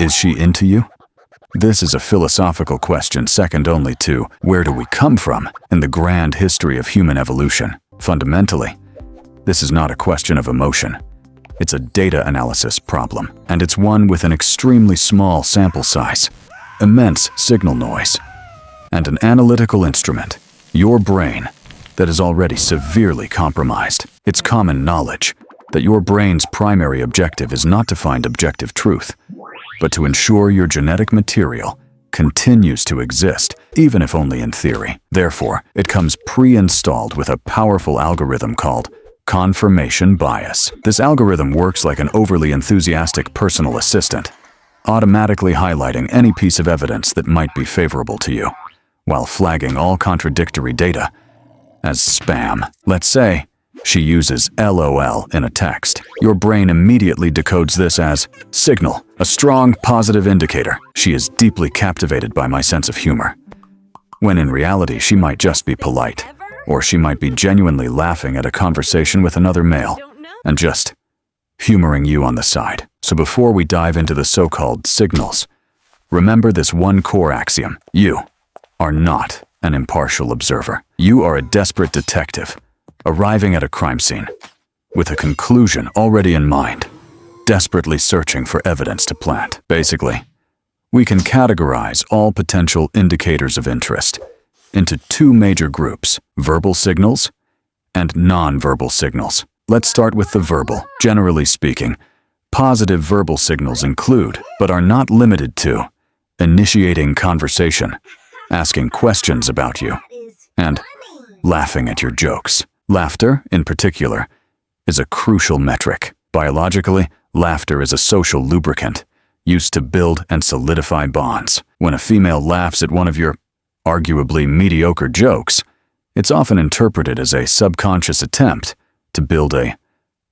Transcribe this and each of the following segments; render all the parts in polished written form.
Is she into you? This is a philosophical question second only to where do we come from in the grand history of human evolution. Fundamentally, this is not a question of emotion. It's a data analysis problem, and it's one with an extremely small sample size, immense signal noise, and an analytical instrument, your brain, that is already severely compromised. It's common knowledge that your brain's primary objective is not to find objective truth, but to ensure your genetic material continues to exist, even if only in theory. Therefore, it comes pre-installed with a powerful algorithm called confirmation bias. This algorithm works like an overly enthusiastic personal assistant, automatically highlighting any piece of evidence that might be favorable to you, while flagging all contradictory data as spam. Let's say she uses LOL in a text. Your brain immediately decodes this as signal, a strong positive indicator. She is deeply captivated by my sense of humor. When in reality, she might just be polite, or she might be genuinely laughing at a conversation with another male and just humoring you on the side. So before we dive into the so-called signals, remember this one core axiom. You are not an impartial observer. You are a desperate detective, arriving at a crime scene, with a conclusion already in mind, desperately searching for evidence to plant. Basically, we can categorize all potential indicators of interest into two major groups: verbal signals and non-verbal signals. Let's start with the verbal. Generally speaking, positive verbal signals include, but are not limited to, initiating conversation, asking questions about you, and laughing at your jokes. Laughter, in particular, is a crucial metric. Biologically, laughter is a social lubricant used to build and solidify bonds. When a female laughs at one of your arguably mediocre jokes, it's often interpreted as a subconscious attempt to build a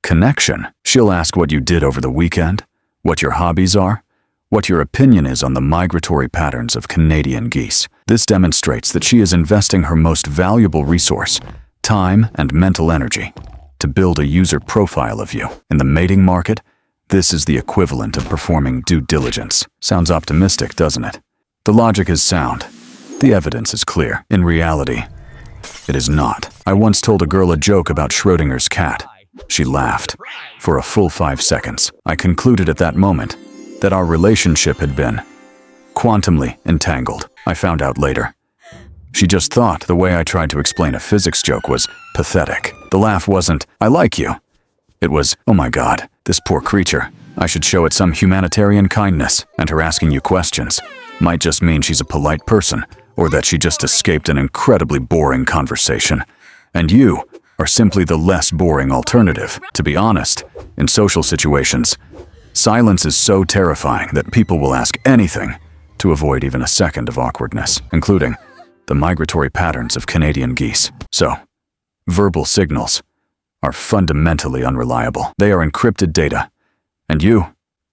connection. She'll ask what you did over the weekend, what your hobbies are, what your opinion is on the migratory patterns of Canadian geese. This demonstrates that she is investing her most valuable resource, time and mental energy, to build a user profile of you. In the mating market, this is the equivalent of performing due diligence. Sounds optimistic, doesn't it? The logic is sound. The evidence is clear. In reality, it is not. I once told a girl a joke about Schrodinger's cat. She laughed for a full 5 seconds. I concluded at that moment that our relationship had been quantumly entangled. I found out later. She just thought the way I tried to explain a physics joke was pathetic. The laugh wasn't, "I like you." It was, "Oh my God, this poor creature. I should show it some humanitarian kindness." And her asking you questions might just mean she's a polite person, or that she just escaped an incredibly boring conversation. And you are simply the less boring alternative. To be honest, in social situations, silence is so terrifying that people will ask anything to avoid even a second of awkwardness, including the migratory patterns of Canadian geese. So, verbal signals are fundamentally unreliable. They are encrypted data, and you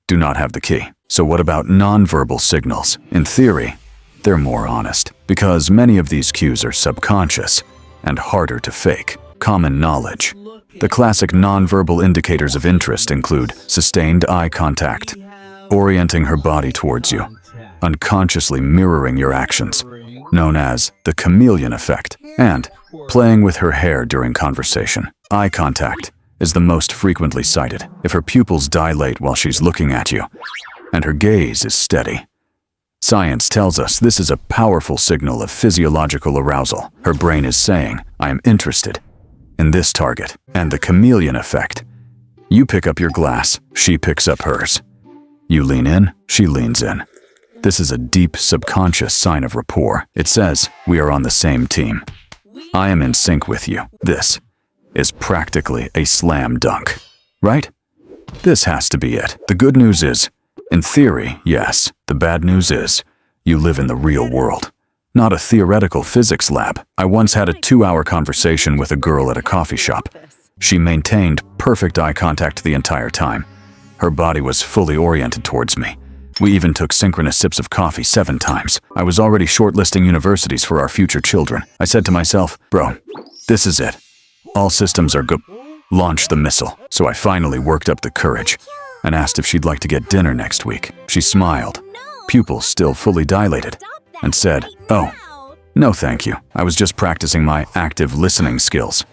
do not have the key. So what about non-verbal signals? In theory, they're more honest, because many of these cues are subconscious and harder to fake. Common knowledge. The classic non-verbal indicators of interest include sustained eye contact, orienting her body towards you, unconsciously mirroring your actions, known as the chameleon effect, and playing with her hair during conversation. Eye contact is the most frequently cited. If her pupils dilate while she's looking at you, and her gaze is steady, science tells us this is a powerful signal of physiological arousal. Her brain is saying, "I am interested in this target." And the chameleon effect. You pick up your glass, she picks up hers. You lean in, she leans in. This is a deep subconscious sign of rapport. It says, we are on the same team. I am in sync with you. This is practically a slam dunk, right? This has to be it. The good news is, in theory, yes. The bad news is, you live in the real world, not a theoretical physics lab. I once had a 2-hour conversation with a girl at a coffee shop. She maintained perfect eye contact the entire time. Her body was fully oriented towards me. We even took synchronous sips of coffee 7 times. I was already shortlisting universities for our future children. I said to myself, bro, this is it. All systems are good. Launch the missile. So I finally worked up the courage and asked if she'd like to get dinner next week. She smiled, pupils still fully dilated, and said, "Oh, no thank you. I was just practicing my active listening skills.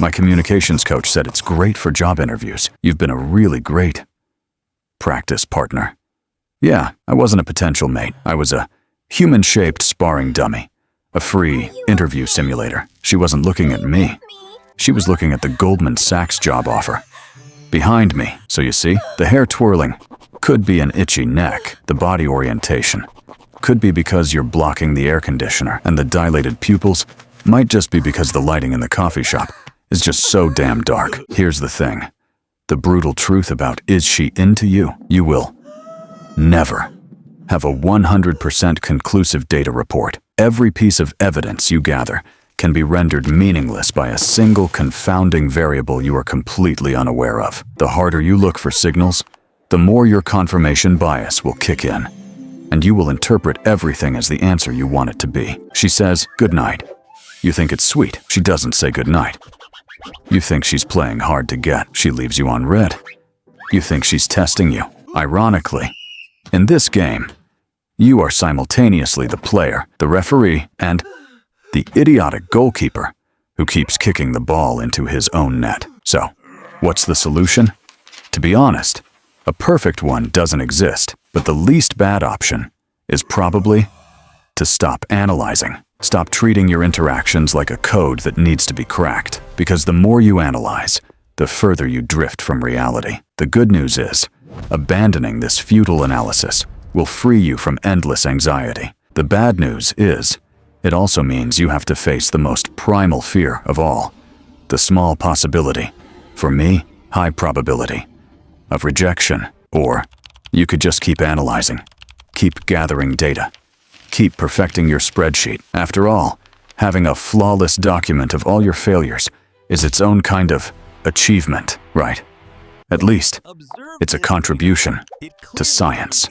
My communications coach said it's great for job interviews. You've been a really great practice partner." Yeah, I wasn't a potential mate. I was a human-shaped sparring dummy, a free interview simulator. She wasn't looking at me. She was looking at the Goldman Sachs job offer behind me. So you see, the hair twirling could be an itchy neck. The body orientation could be because you're blocking the air conditioner, and the dilated pupils might just be because the lighting in the coffee shop is just so damn dark. Here's the thing. The brutal truth about is she into you? You will never have a 100% conclusive data report. Every piece of evidence you gather can be rendered meaningless by a single confounding variable you are completely unaware of. The harder you look for signals, the more your confirmation bias will kick in, and you will interpret everything as the answer you want it to be. She says, "Good night." You think it's sweet. She doesn't say good night. You think she's playing hard to get. She leaves you on red. You think she's testing you. Ironically, in this game, you are simultaneously the player, the referee, and the idiotic goalkeeper who keeps kicking the ball into his own net. So, what's the solution? To be honest, a perfect one doesn't exist, but the least bad option is probably to stop analyzing. Stop treating your interactions like a code that needs to be cracked, because the more you analyze, the further you drift from reality. The good news is, abandoning this futile analysis will free you from endless anxiety. The bad news is, it also means you have to face the most primal fear of all, the small possibility, for me, high probability, of rejection. Or you could just keep analyzing, keep gathering data, keep perfecting your spreadsheet. After all, having a flawless document of all your failures is its own kind of achievement, right? At least, it's a contribution to science.